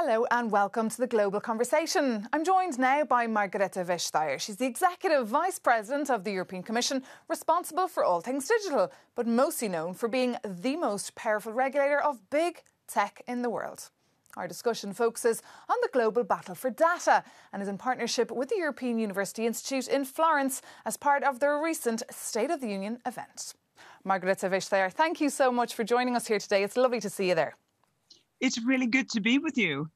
Hello and welcome to the Global Conversation. I'm joined now by Margrethe Vestager. She's the Executive Vice President of the European Commission, responsible for all things digital, but mostly known for being the most powerful regulator of big tech in the world. Our discussion focuses on the global battle for data and is in partnership with the European University Institute in Florence as part of their recent State of the Union event. Margrethe Vestager, thank you so much for joining us here today. It's lovely to see you there. It's really good to be with you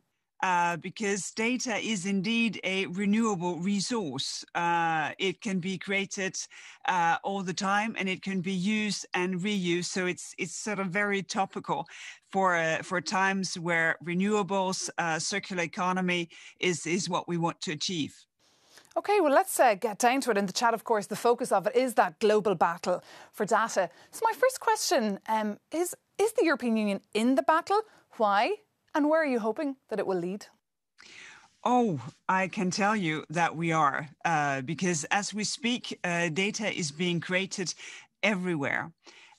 because data is indeed a renewable resource. It can be created all the time and it can be used and reused. So it's sort of very topical for times where renewables, circular economy is what we want to achieve. OK, well, let's get down to it. In the chat, of course, the focus of it is that global battle for data. So my first question is the European Union in the battle? Why? And where are you hoping that it will lead? Oh, I can tell you that we are, because as we speak, data is being created everywhere.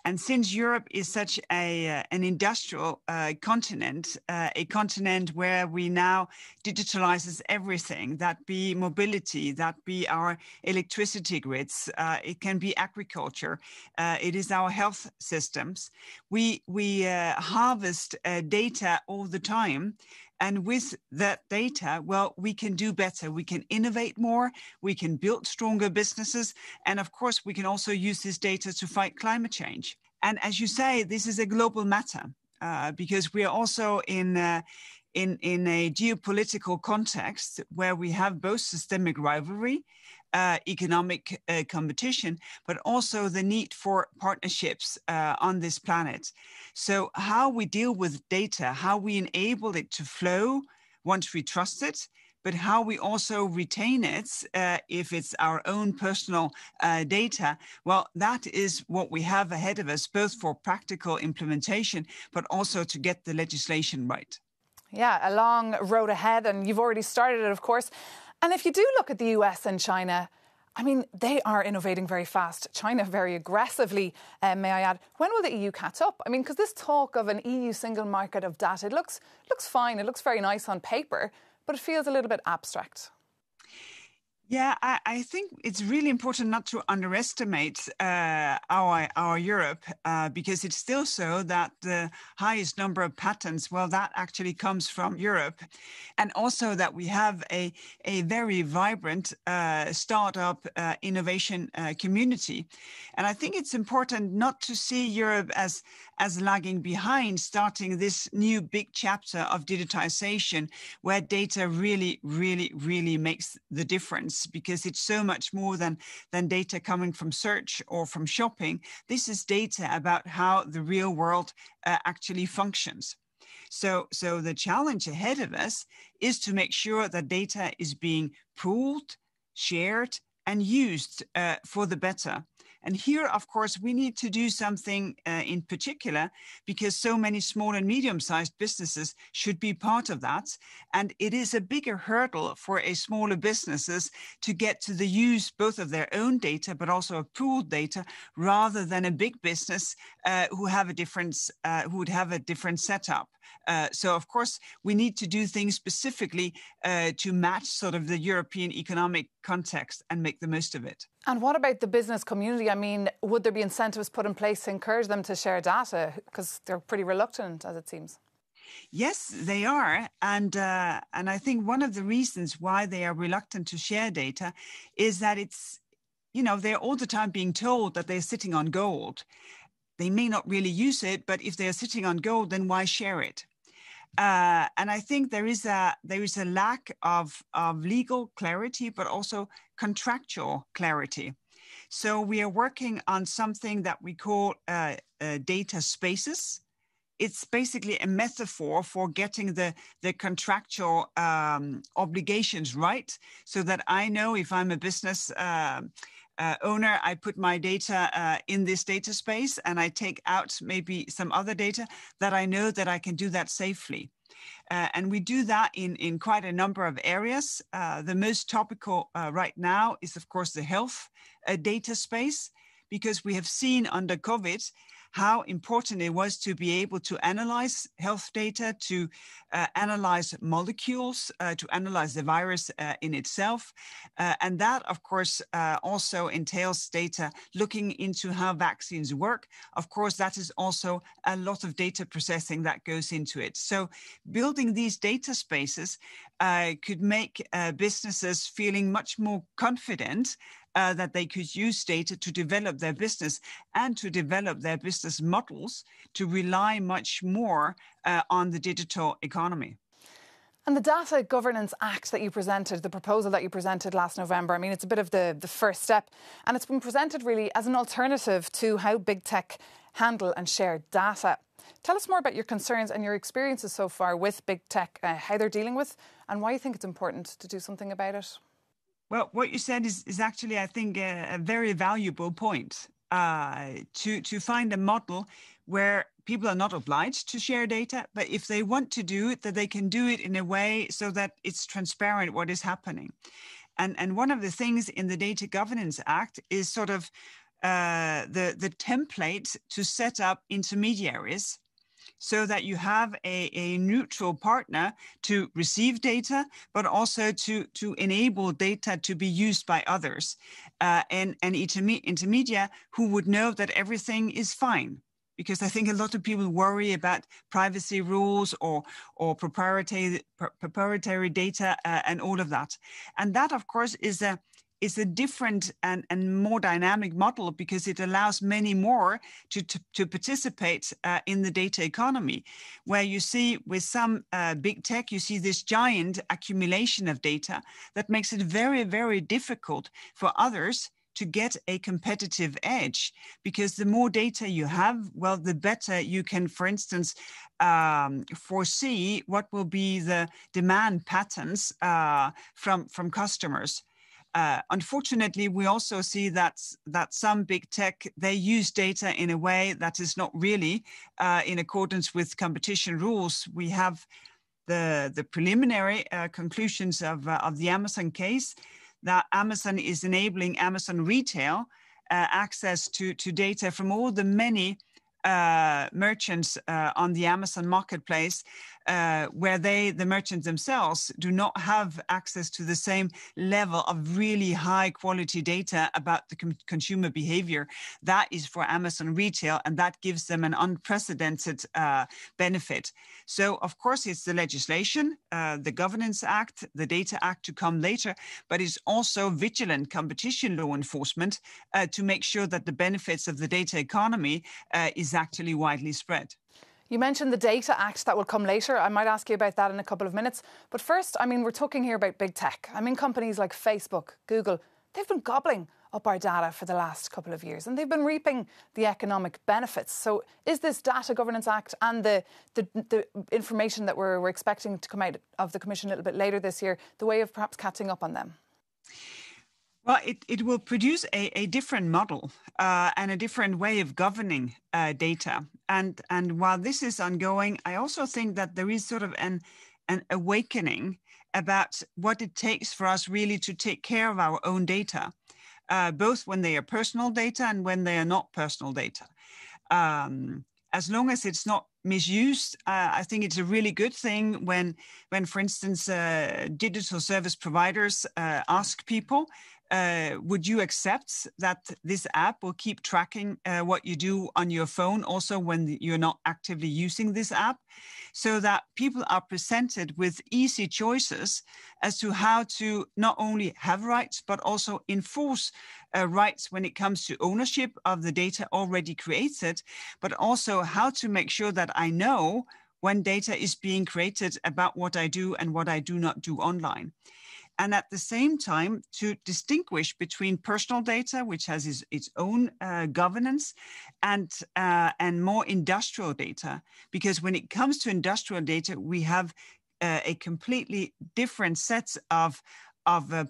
And since Europe is such an industrial continent, a continent where we now digitalizes everything, that be mobility, that be our electricity grids, it can be agriculture, it is our health systems. We harvest data all the time. And with that data, well, we can do better. We can innovate more. We can build stronger businesses. And of course, we can also use this data to fight climate change. And as you say, this is a global matter because we are also in a geopolitical context where we have both systemic rivalry, economic competition, but also the need for partnerships on this planet. So how we deal with data, how we enable it to flow once we trust it, but how we also retain it if it's our own personal data, well, that is what we have ahead of us, both for practical implementation, but also to get the legislation right. Yeah, a long road ahead, and you've already started it, of course. And if you do look at the US and China, I mean, they are innovating very fast. China very aggressively, may I add. When will the EU catch up? I mean, because this talk of an EU single market of data, it looks fine. It looks very nice on paper, but it feels a little bit abstract. Yeah, I think it's really important not to underestimate our Europe because it's still so that the highest number of patents, well, that actually comes from Europe. And also that we have a very vibrant startup innovation community. And I think it's important not to see Europe as lagging behind, starting this new big chapter of digitization where data really, really, really makes the difference. Because it's so much more than data coming from search or from shopping. This is data about how the real world actually functions. So the challenge ahead of us is to make sure that data is being pooled, shared, and used for the better. And here, of course, we need to do something in particular because so many small and medium-sized businesses should be part of that. And it is a bigger hurdle for a smaller businesses to get to the use both of their own data, but also of pooled data, rather than a big business who would have a different setup. So, of course, we need to do things specifically to match sort of the European economic context and make the most of it. And what about the business community? I mean, would there be incentives put in place to encourage them to share data? Because they're pretty reluctant, as it seems. Yes, they are. And I think one of the reasons why they are reluctant to share data is that it's, they're all the time being told that they're sitting on gold. They may not really use it, but if they're sitting on gold, then why share it? And I think there is a lack of legal clarity, but also contractual clarity. So we are working on something that we call data spaces. It's basically a metaphor for getting the contractual obligations right, so that I know if I'm a business owner, I put my data in this data space and I take out maybe some other data that I know that I can do that safely. And we do that in quite a number of areas. The most topical right now is, of course, the health data space, because we have seen under COVID how important it was to be able to analyze health data, to analyze molecules, to analyze the virus in itself. And that, of course, also entails data looking into how vaccines work. Of course, that is also a lot of data processing that goes into it. So building these data spaces could make businesses feeling much more confident that they could use data to develop their business and to develop their business models to rely much more on the digital economy. And the Data Governance Act that you presented, the proposal that you presented last November, I mean, it's a bit of the first step, and it's been presented really as an alternative to how big tech handle and share data. Tell us more about your concerns and your experiences so far with big tech, how they're dealing with, and why you think it's important to do something about it. Well, what you said is actually, I think, a very valuable point, to find a model where people are not obliged to share data, but if they want to do it, that they can do it in a way so that it's transparent what is happening. And one of the things in the Data Governance Act is sort of the template to set up intermediaries so that you have a neutral partner to receive data, but also to enable data to be used by others, and intermedia who would know that everything is fine. Because I think a lot of people worry about privacy rules or proprietary data and all of that. And that, of course, is a different and more dynamic model because it allows many more to participate in the data economy, where you see with some big tech, you see this giant accumulation of data that makes it very, very difficult for others to get a competitive edge, because the more data you have, well, the better you can, for instance, foresee what will be the demand patterns from customers. Unfortunately, we also see that some big tech, they use data in a way that is not really in accordance with competition rules. We have the preliminary conclusions of the Amazon case, that Amazon is enabling Amazon Retail access to data from all the many merchants on the Amazon marketplace, where the merchants themselves do not have access to the same level of really high quality data about the consumer behavior. That is for Amazon Retail, and that gives them an unprecedented benefit. So, of course, it's the legislation, the Governance Act, the Data Act to come later, but it's also vigilant competition law enforcement to make sure that the benefits of the data economy is actually widely spread. You mentioned the Data Act that will come later. I might ask you about that in a couple of minutes. But first, I mean, we're talking here about big tech. I mean, companies like Facebook, Google, they've been gobbling up our data for the last couple of years, and they've been reaping the economic benefits. So is this Data Governance Act and the information that we're expecting to come out of the Commission a little bit later this year the way of perhaps catching up on them? Well, it will produce a different model and a different way of governing data. And while this is ongoing, I also think that there is sort of an awakening about what it takes for us really to take care of our own data, both when they are personal data and when they are not personal data. As long as it's not misused, I think it's a really good thing when for instance, digital service providers ask people, would you accept that this app will keep tracking what you do on your phone also when you're not actively using this app? So that people are presented with easy choices as to how to not only have rights, but also enforce rights when it comes to ownership of the data already created, but also how to make sure that I know when data is being created about what I do and what I do not do online. And at the same time, to distinguish between personal data, which has its own governance, and more industrial data. Because when it comes to industrial data, we have a completely different set of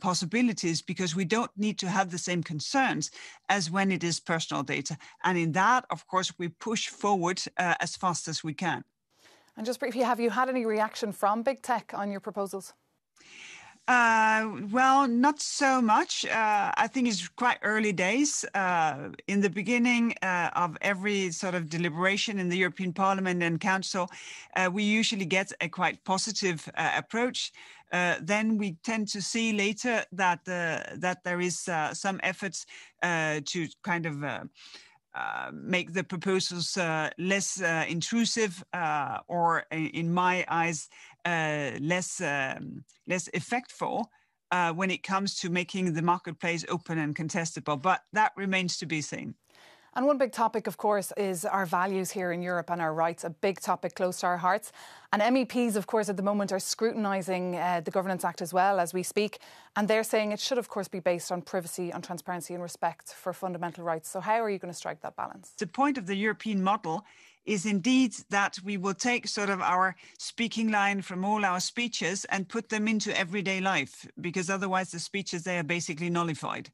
possibilities, because we don't need to have the same concerns as when it is personal data. And in that, of course, we push forward as fast as we can. And just briefly, have you had any reaction from big tech on your proposals? Well, not so much. I think it's quite early days. In the beginning of every sort of deliberation in the European Parliament and Council, we usually get a quite positive approach. Then we tend to see later that there is some efforts to kind of make the proposals less intrusive, or in my eyes, less effectful when it comes to making the marketplace open and contestable. But that remains to be seen. And one big topic, of course, is our values here in Europe and our rights, a big topic close to our hearts. And MEPs, of course, at the moment are scrutinising the Governance Act as well as we speak. And they're saying it should, of course, be based on privacy, on transparency and respect for fundamental rights. So how are you going to strike that balance? The point of the European model is indeed that we will take sort of our speaking line from all our speeches and put them into everyday life, because otherwise the speeches, they are basically nullified.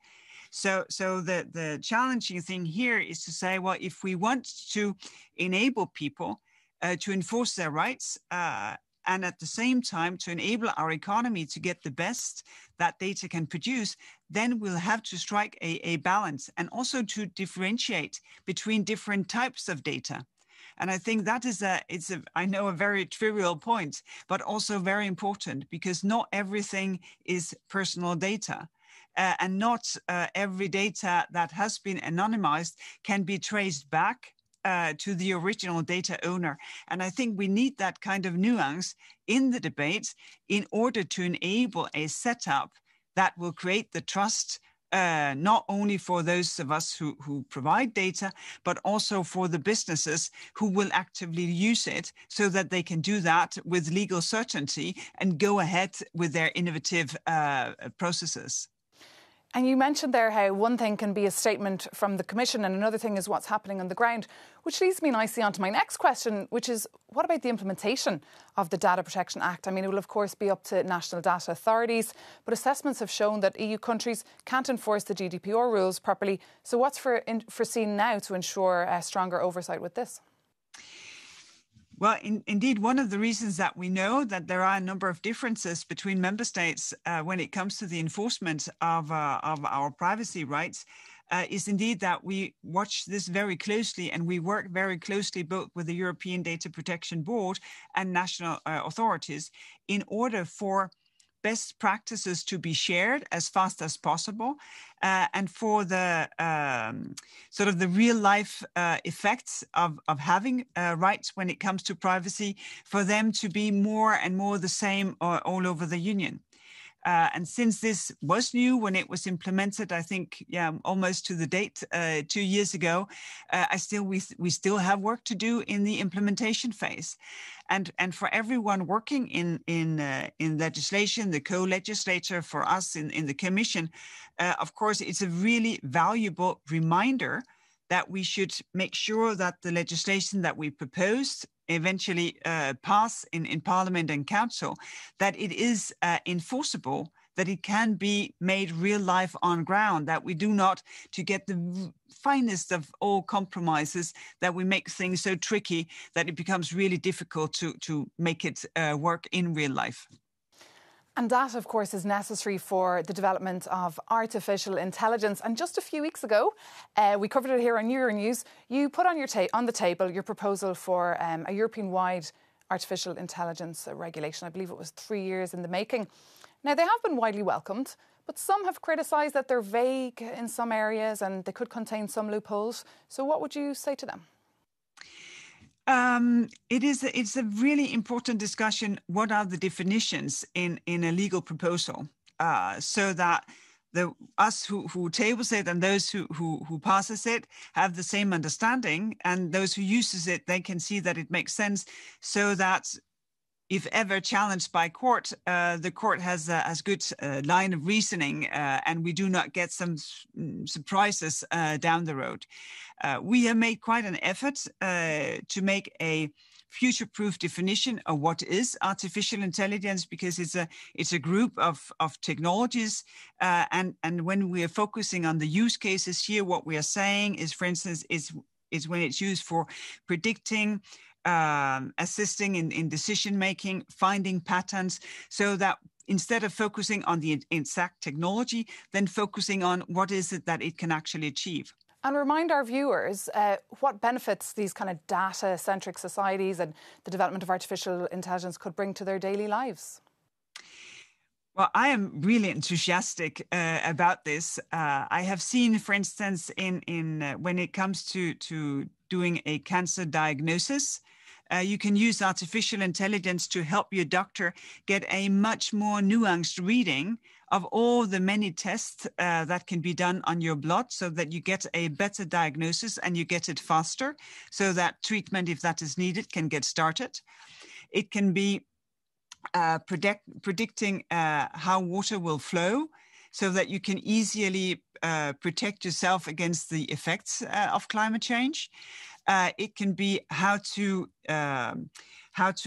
So the challenging thing here is to say, well, if we want to enable people to enforce their rights and at the same time to enable our economy to get the best that data can produce, then we'll have to strike a balance and also to differentiate between different types of data. And I think that is I know a very trivial point, but also very important, because not everything is personal data. And not every data that has been anonymized can be traced back to the original data owner. And I think we need that kind of nuance in the debate in order to enable a setup that will create the trust, not only for those of us who provide data, but also for the businesses who will actively use it, so that they can do that with legal certainty and go ahead with their innovative processes. And you mentioned there how one thing can be a statement from the Commission and another thing is what's happening on the ground, which leads me nicely on to my next question, which is, what about the implementation of the Data Protection Act? I mean, it will, of course, be up to national data authorities, but assessments have shown that EU countries can't enforce the GDPR rules properly. So what's foreseen now to ensure stronger oversight with this? Well, indeed, one of the reasons that we know that there are a number of differences between member states when it comes to the enforcement of our privacy rights is indeed that we watch this very closely, and we work very closely both with the European Data Protection Board and national authorities in order for best practices to be shared as fast as possible, and for the sort of the real life effects of having rights when it comes to privacy, for them to be more and more the same all over the Union. And since this was new when it was implemented, I think, almost to the date 2 years ago, we still have work to do in the implementation phase. And for everyone working in legislation, the co-legislator, for us in the Commission, of course, it's a really valuable reminder that we should make sure that the legislation that we proposed eventually pass in Parliament and Council, that it is enforceable, that it can be made real life on ground, that we do not, to get the finest of all compromises, that we make things so tricky that it becomes really difficult to make it work in real life. And that, of course, is necessary for the development of artificial intelligence. And just a few weeks ago, we covered it here on Euronews. You put on the table your proposal for a European-wide artificial intelligence regulation. I believe it was 3 years in the making. Now, they have been widely welcomed, but some have criticised that they're vague in some areas and they could contain some loopholes. So what would you say to them? It's a really important discussion. What are the definitions in a legal proposal, so that us who tables it and those who passes it have the same understanding, and those who uses it, they can see that it makes sense, so that if ever challenged by court, the court has good line of reasoning, and we do not get some surprises down the road. We have made quite an effort to make a future-proof definition of what is artificial intelligence, because it's a group of technologies, and when we are focusing on the use cases here, what we are saying is, for instance, is when it's used for predicting, assisting in decision making, finding patterns, so that instead of focusing on the exact technology, then focusing on what is it that it can actually achieve. And remind our viewers what benefits these kind of data-centric societies and the development of artificial intelligence could bring to their daily lives. Well, I am really enthusiastic about this. I have seen, for instance, when it comes to doing a cancer diagnosis, you can use artificial intelligence to help your doctor get a much more nuanced reading of all the many tests that can be done on your blood, so that you get a better diagnosis and you get it faster, so that treatment, if that is needed, can get started. It can be predicting how water will flow, so that you can easily protect yourself against the effects of climate change. It can be how to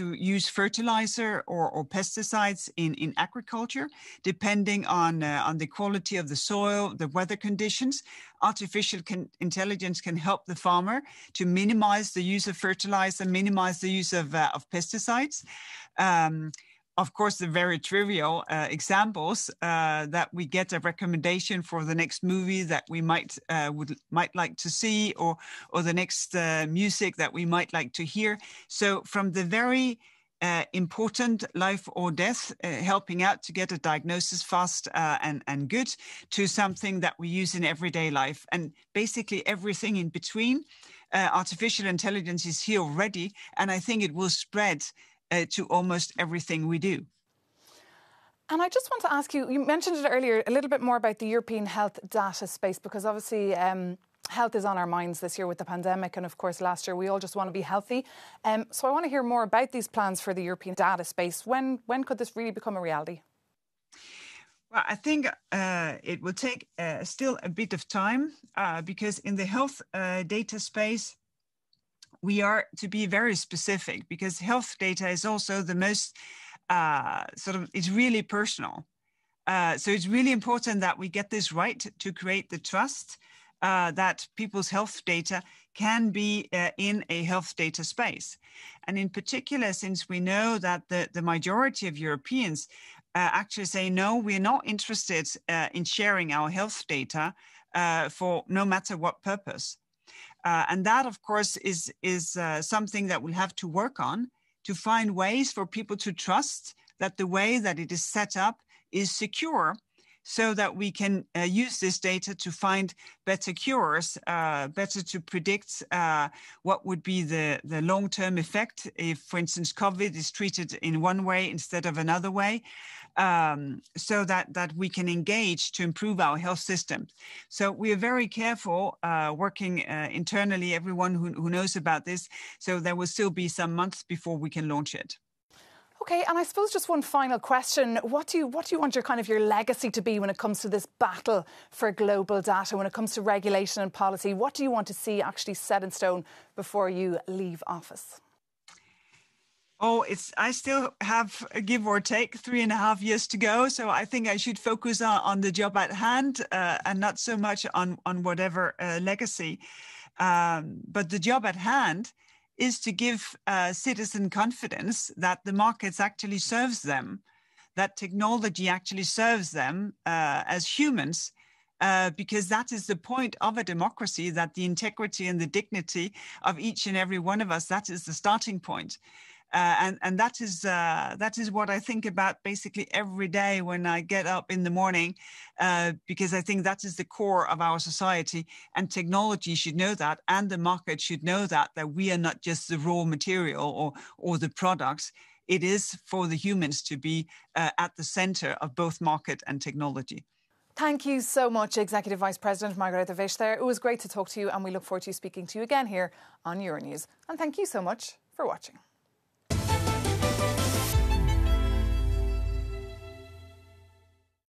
use fertilizer or pesticides in agriculture, depending on the quality of the soil, the weather conditions. Artificial intelligence can help the farmer to minimize the use of fertilizer, minimize the use of pesticides. Of course, the very trivial examples that we get a recommendation for the next movie that we might like to see, or the next music that we might like to hear. So from the very important life or death, helping out to get a diagnosis fast and good, to something that we use in everyday life, and basically everything in between. Artificial intelligence is here already, and I think it will spread to almost everything we do. And I just want to ask you, you mentioned it earlier, a little bit more about the European health data space, because obviously health is on our minds this year with the pandemic, and of course last year we all just want to be healthy. So I want to hear more about these plans for the European data space. When could this really become a reality? Well, I think it will take still a bit of time, because in the health data space, we are to be very specific, because health data is also the most it's really personal. So it's really important that we get this right to create the trust that people's health data can be in a health data space. And in particular, since we know that the majority of Europeans actually say, no, we're not interested in sharing our health data for no matter what purpose. And that, of course, is something that we'll have to work on, to find ways for people to trust that the way that it is set up is secure, so that we can use this data to find better cures, better to predict what would be the long-term effect if, for instance, COVID is treated in one way instead of another way, so that we can engage to improve our health systems. So we are very careful working internally, everyone who knows about this, so there will still be some months before we can launch it. Okay, and I suppose just one final question. What do you want your legacy to be when it comes to this battle for global data, when it comes to regulation and policy? What do you want to see actually set in stone before you leave office? Oh, I still have, give or take, 3.5 years to go. So I think I should focus on the job at hand and not so much on whatever legacy. But the job at hand is to give citizen confidence that the markets actually serves them, that technology actually serves them as humans, because that is the point of a democracy, that the integrity and the dignity of each and every one of us, that is the starting point. And that is what I think about basically every day when I get up in the morning, because I think that is the core of our society, and technology should know that, and the market should know that we are not just the raw material or the products. It is for the humans to be at the center of both market and technology. Thank you so much, Executive Vice President Margrethe Wisch there. It was great to talk to you, and we look forward to speaking to you again here on Euronews. And thank you so much for watching.